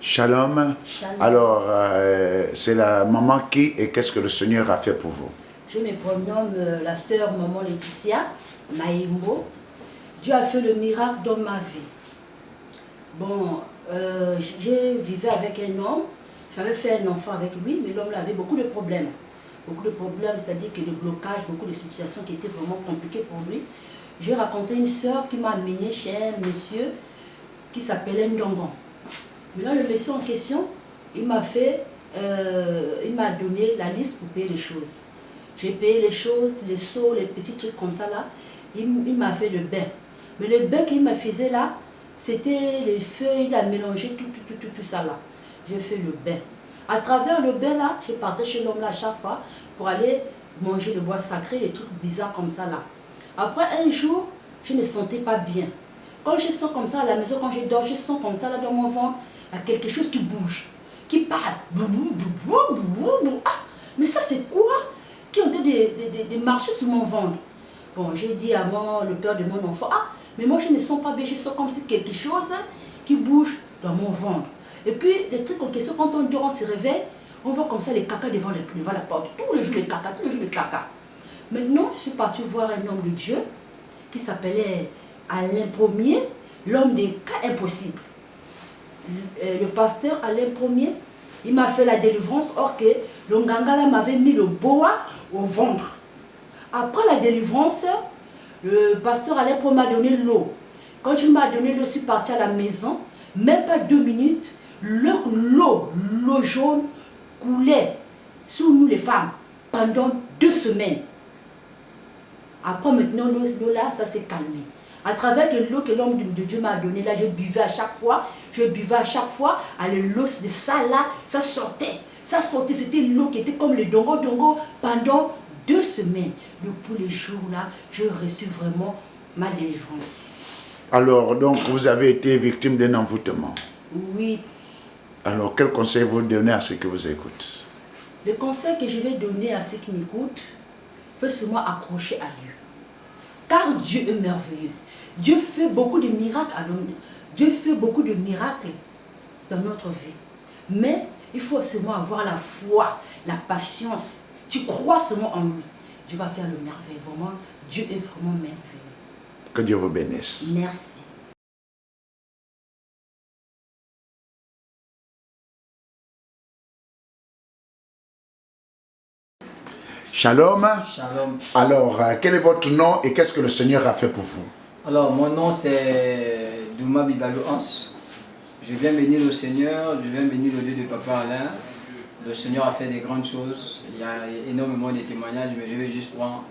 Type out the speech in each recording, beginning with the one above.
Shalom. Shalom. Alors, c'est la maman qui et qu'est-ce que le Seigneur a fait pour vous? Je me prénomme la sœur maman Laetitia Maïmbo. Dieu a fait le miracle dans ma vie. Bon, je vivais avec un homme. J'avais fait un enfant avec lui, mais l'homme avait beaucoup de problèmes. Beaucoup de problèmes, c'est-à-dire que le blocage, beaucoup de situations qui étaient vraiment compliquées pour lui. J'ai raconté une sœur qui m'a amené chez un monsieur qui s'appelait Ndongo. Maintenant, le monsieur en question, il m'a donné la liste pour payer les choses. J'ai payé les choses, les seaux, les petits trucs comme ça là. Il m'a fait le bain. Mais le bain qu'il m'a fait là, c'était les feuilles, il a mélangé tout ça là. J'ai fait le bain. À travers le bain là, je partais chez l'homme là à chaque fois pour aller manger le bois sacré, les trucs bizarres comme ça là. Après un jour, je ne me sentais pas bien. Quand je sens comme ça à la maison, quand je dors, je sens comme ça là dans mon ventre, il y a quelque chose qui bouge, qui parle. Ah, mais ça c'est quoi? Qui est en train de marcher sur mon ventre. Bon, j'ai dit à le père de mon enfant, ah, mais moi je ne me sens pas bien, je sens comme si quelque chose qui bouge dans mon ventre. Et puis, les trucs en question, quand on dort, on se réveille, on voit comme ça les caca devant la porte. Tous les jours les caca, tous les jours les caca. Maintenant, je suis partie voir un homme de Dieu qui s'appelait Alain Premier, l'homme des cas impossibles. Le pasteur Alain Premier, il m'a fait la délivrance, or que le ngangala m'avait mis le boa au ventre. Après la délivrance, le pasteur Alain Premier m'a donné l'eau. Quand il m'a donné l'eau, je suis partie à la maison, même pas 2 minutes, l'eau jaune coulait sur nous les femmes pendant 2 semaines. Après maintenant, l'eau là, ça s'est calmé. À travers l'eau que l'homme de Dieu m'a donné là, je buvais à chaque fois. L'eau de ça là, ça sortait. C'était l'eau qui était comme le dongo pendant 2 semaines. Depuis les jours là, j'ai reçu vraiment ma délivrance. Alors, donc, vous avez été victime d'un envoûtement. Oui. Alors, quel conseil vous donnez à ceux qui vous écoutent? Le conseil que je vais donner à ceux qui m'écoutent, faut seulement accrocher à Dieu. Car Dieu est merveilleux. Dieu fait beaucoup de miracles à nous. Dieu fait beaucoup de miracles dans notre vie. Mais il faut seulement avoir la foi, la patience. Tu crois seulement en lui. Dieu va faire le merveille. Vraiment, Dieu est vraiment merveilleux. Que Dieu vous bénisse. Merci. Shalom. Shalom. Alors, quel est votre nom et qu'est-ce que le Seigneur a fait pour vous? Alors, mon nom c'est Douma Bibalou Hans. Je viens bénir le Seigneur, je viens bénir le Dieu de Papa Alain. Le Seigneur a fait des grandes choses. Il y a énormément de témoignages, mais je vais juste prendre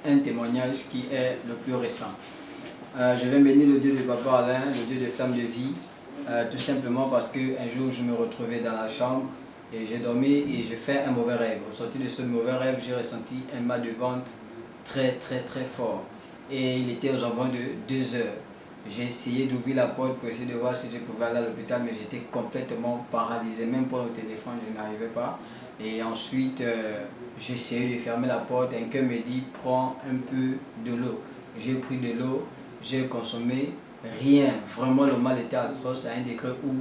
un témoignage qui est le plus récent. Je viens bénir le Dieu de Papa Alain, le Dieu de flamme de vie, tout simplement parce qu'un jour je me retrouvais dans la chambre et j'ai dormi et j'ai fait un mauvais rêve. Au sortir de ce mauvais rêve, j'ai ressenti un mal de ventre très fort. Et il était aux environs de 2 heures. J'ai essayé d'ouvrir la porte pour essayer de voir si je pouvais aller à l'hôpital, mais j'étais complètement paralysé, même pour le téléphone, je n'arrivais pas. Et ensuite, j'ai essayé de fermer la porte, un cœur me dit, prends un peu de l'eau. J'ai pris de l'eau, j'ai consommé, rien, vraiment le mal était atroce à un degré où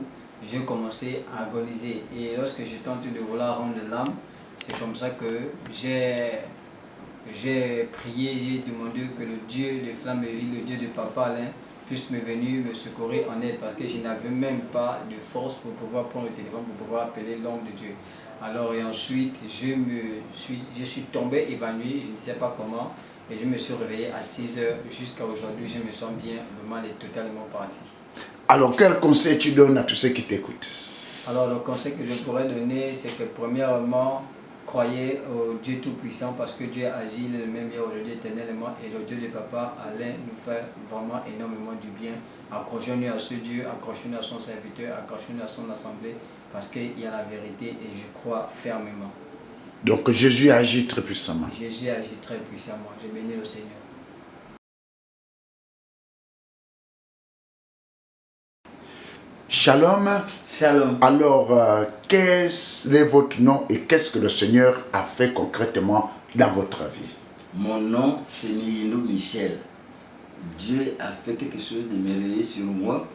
j'ai commencé à agoniser. Et lorsque j'ai tenté de vouloir rendre l'âme, c'est comme ça que j'ai prié, j'ai demandé que le Dieu de flamme de vie, le Dieu de Papa Alain, puisse me venir me secourir en aide parce que je n'avais même pas de force pour pouvoir prendre le téléphone, pour pouvoir appeler l'homme de Dieu. Alors et ensuite, je suis tombé évanoui, je ne sais pas comment, et je me suis réveillé à 6 heures. Jusqu'à aujourd'hui, je me sens bien, le mal est totalement parti. Alors quel conseil tu donnes à tous ceux qui t'écoutent? Alors le conseil que je pourrais donner, c'est que premièrement, croyez au Dieu Tout-Puissant parce que Dieu agit, il est le même hier, aujourd'hui, éternellement, et le Dieu de Papa Alain nous fait vraiment énormément du bien. Accrochons-nous à ce Dieu, accrochons-nous à son serviteur, accrochons-nous à son assemblée parce qu'il y a la vérité et je crois fermement. Donc Jésus agit très puissamment. Jésus agit très puissamment. Je bénis le Seigneur. Shalom. Shalom. Alors, quel est votre nom et qu'est-ce que le Seigneur a fait concrètement dans votre vie? Mon nom, c'est Niyino Michel. Dieu a fait quelque chose de merveilleux sur moi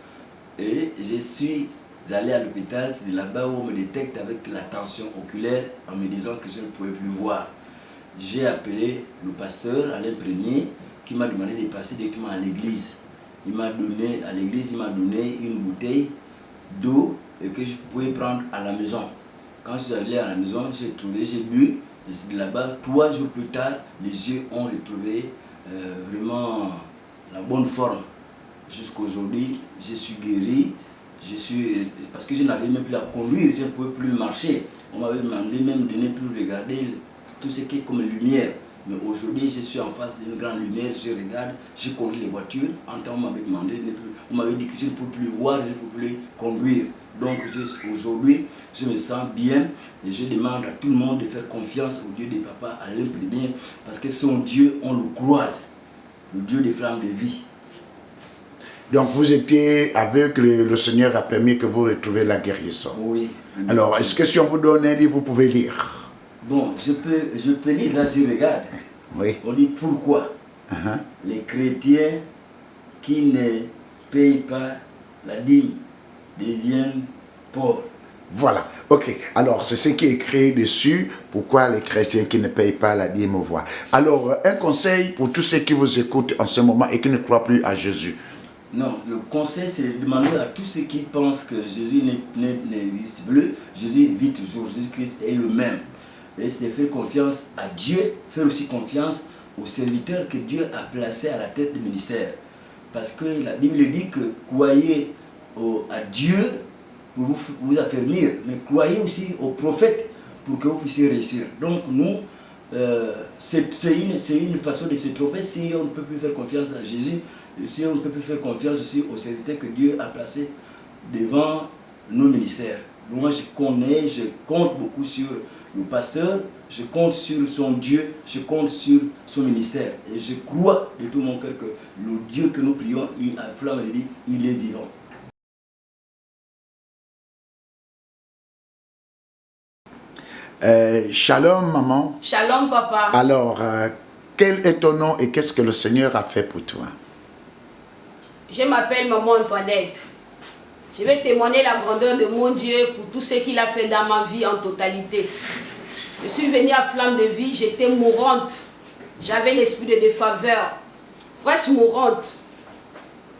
et je suis allé à l'hôpital, c'est de là-bas où on me détecte avec la tension oculaire en me disant que je ne pouvais plus voir. J'ai appelé le pasteur, Alain Premier, qui m'a demandé de passer directement à l'église. Il m'a donné, à l'église, il m'a donné une bouteille d'eau et que je pouvais prendre à la maison. Quand je suis allé à la maison, j'ai bu, et c'est de là-bas, 3 jours plus tard, les yeux ont retrouvé vraiment la bonne forme. Jusqu'aujourd'hui, je suis guéri, parce que je n'avais même plus à conduire, je ne pouvais plus marcher. On m'avait demandé même de ne plus regarder tout ce qui est comme lumière. Mais aujourd'hui, je suis en face d'une grande lumière, je regarde, je conduis les voitures. En temps, on m'avait demandé, on m'avait dit que je ne peux plus voir, je ne peux plus conduire. Donc aujourd'hui, je me sens bien et je demande à tout le monde de faire confiance au Dieu des papas, à l'imprimer, parce que son Dieu, on le croise, le Dieu des flammes de vie. Donc vous étiez aveugle, le Seigneur a permis que vous retrouviez la guérison. Oui. Alors, est-ce que si on vous donne un livre, vous pouvez lire? Bon, je peux lire, là je regarde. Oui. On dit pourquoi les chrétiens qui ne payent pas la dîme deviennent pauvres. Voilà, ok. Alors, c'est ce qui est écrit dessus, pourquoi les chrétiens qui ne payent pas la dîme voient. Alors, un conseil pour tous ceux qui vous écoutent en ce moment et qui ne croient plus à Jésus. Non, le conseil, c'est de demander à tous ceux qui pensent que Jésus n'existe plus. Jésus vit toujours, Jésus-Christ est le même. Et c'est de faire confiance à Dieu, faire aussi confiance aux serviteurs que Dieu a placés à la tête du ministère. Parce que la Bible dit que croyez à Dieu pour vous affermir, mais croyez aussi aux prophètes pour que vous puissiez réussir. Donc nous, c'est une façon de se tromper si on ne peut plus faire confiance à Jésus, si on ne peut plus faire confiance aussi aux serviteurs que Dieu a placés devant nos ministères. Moi je compte beaucoup sur le pasteur, je compte sur son Dieu, je compte sur son ministère. Et je crois de tout mon cœur que le Dieu que nous prions, il est vivant. Shalom maman. Shalom papa. Alors, quel est ton nom et qu'est-ce que le Seigneur a fait pour toi? Je m'appelle maman Antoinette. Je vais témoigner la grandeur de mon Dieu pour tout ce qu'il a fait dans ma vie en totalité. Je suis venue à Flamme de Vie, j'étais mourante. J'avais l'esprit de défaveur, presque mourante.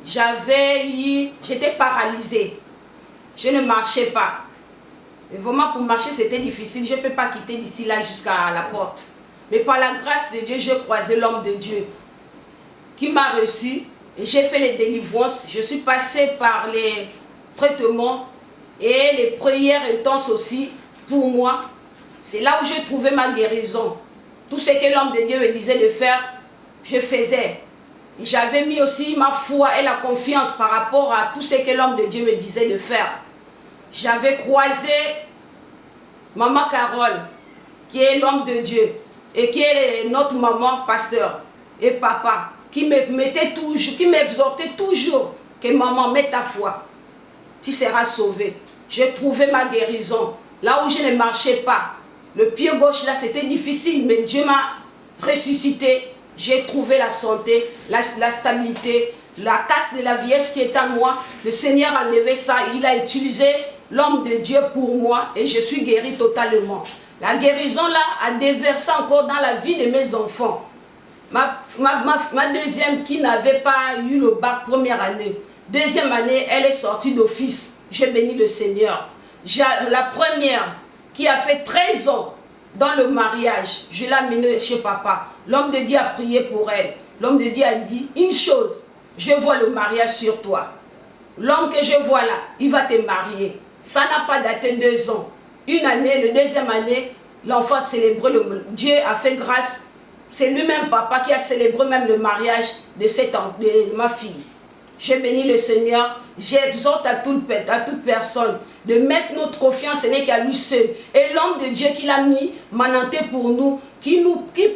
J'étais paralysée. Je ne marchais pas. Et vraiment pour marcher c'était difficile. Je ne peux pas quitter d'ici là jusqu'à la porte. Mais par la grâce de Dieu, j'ai croisé l'homme de Dieu qui m'a reçu et j'ai fait les délivrances. Je suis passée par les traitements et les prières intenses aussi pour moi. C'est là où j'ai trouvé ma guérison. Tout ce que l'homme de Dieu me disait de faire, je faisais. Et j'avais mis aussi ma foi et la confiance par rapport à tout ce que l'homme de Dieu me disait de faire. J'avais croisé Maman Carole, qui est l'homme de Dieu, et qui est notre maman, pasteur, et papa, qui m'exhortait toujours que maman, mets ta foi, tu seras sauvé. J'ai trouvé ma guérison, là où je ne marchais pas. Le pied gauche, là, c'était difficile, mais Dieu m'a ressuscité. J'ai trouvé la santé, la stabilité, la casse de la vieillesse qui est à moi. Le Seigneur a enlevé ça, il a utilisé l'homme de Dieu pour moi et je suis guérie totalement. La guérison là a déversé encore dans la vie de mes enfants. Ma deuxième qui n'avait pas eu le bac première année, deuxième année, elle est sortie d'office. J'ai béni le Seigneur. La première qui a fait 13 ans dans le mariage, je l'ai amenée chez papa. L'homme de Dieu a prié pour elle. L'homme de Dieu a dit une chose, je vois le mariage sur toi. L'homme que je vois là, il va te marier. Ça n'a pas daté 2 ans. Une année, la deuxième année, l'enfant a célébré, Dieu a fait grâce. C'est lui-même, papa, qui a célébré même le mariage de ma fille. Je bénis le Seigneur. J'exhorte à toute personne de mettre notre confiance, ce n'est qu'à lui seul. Et l'homme de Dieu qui l'a mis, mananté pour nous, qui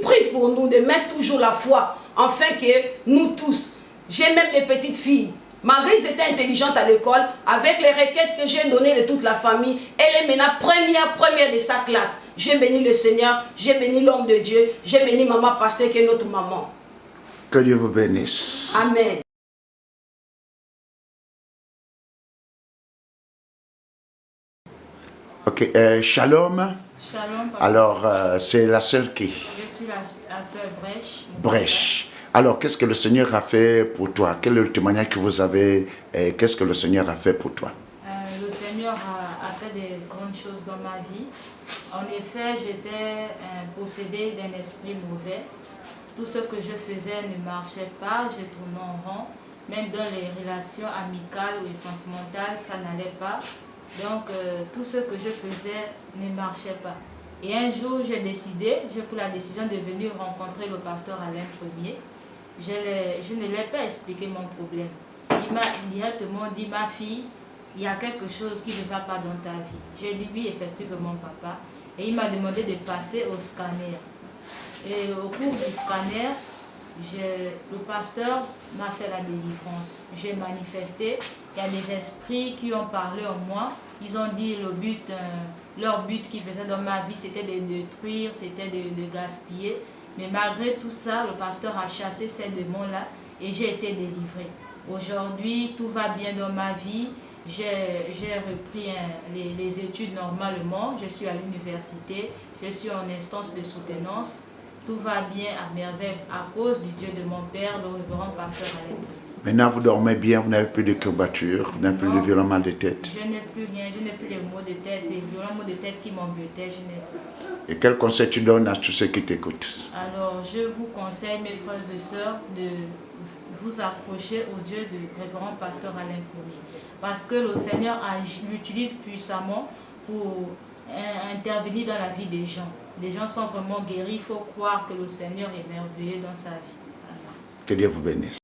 prie pour nous, de mettre toujours la foi, afin que nous tous, j'ai même des petites filles, malgré qu'elles étaient intelligentes à l'école, avec les requêtes que j'ai données de toute la famille, elle est maintenant première de sa classe. J'ai béni le Seigneur, j'ai béni l'homme de Dieu, j'ai béni maman pasteur qui est notre maman. Que Dieu vous bénisse. Amen. Ok, Shalom. Shalom, papa. Alors, c'est la sœur qui? Je suis la sœur Brèche. Brèche. Alors, qu'est-ce que le Seigneur a fait pour toi? Quel est le témoignage que vous avez? Qu'est-ce que le Seigneur a fait pour toi? Le Seigneur a fait des grandes choses dans ma vie. En effet, j'étais possédée d'un esprit mauvais. Tout ce que je faisais ne marchait pas, je tournais en rond. Même dans les relations amicales ou sentimentales, ça n'allait pas. Donc, tout ce que je faisais ne marchait pas. Et un jour, j'ai pris la décision de venir rencontrer le pasteur Alain Premier. Je ne lui ai pas expliqué mon problème. Il m'a directement dit, ma fille, il y a quelque chose qui ne va pas dans ta vie. J'ai dit oui, effectivement, papa. Et il m'a demandé de passer au scanner. Et au cours du scanner, le pasteur m'a fait la délivrance. J'ai manifesté. Il y a des esprits qui ont parlé en moi. Ils ont dit leur but qu'ils faisaient dans ma vie, c'était de détruire, c'était de gaspiller. Mais malgré tout ça, le pasteur a chassé ces démons-là et j'ai été délivrée. Aujourd'hui, tout va bien dans ma vie. J'ai repris les études normalement. Je suis à l'université. Je suis en instance de soutenance. Tout va bien à merveille à cause du Dieu de mon père, le révérend pasteur Alain. Maintenant, vous dormez bien, vous n'avez plus de courbatures, vous n'avez plus de violents de tête. Je n'ai plus rien, je n'ai plus les maux de tête, les violents maux de tête qui m'embêtaient, je n'ai plus. Et quel conseil tu donnes à tous ceux qui t'écoutent? Alors, je vous conseille, mes frères et sœurs, de vous accrocher au Dieu du révérend pasteur Alain Premier. Parce que le Seigneur l'utilise puissamment pour intervenir dans la vie des gens. Les gens sont vraiment guéris, il faut croire que le Seigneur est merveilleux dans sa vie. Voilà. Que Dieu vous bénisse.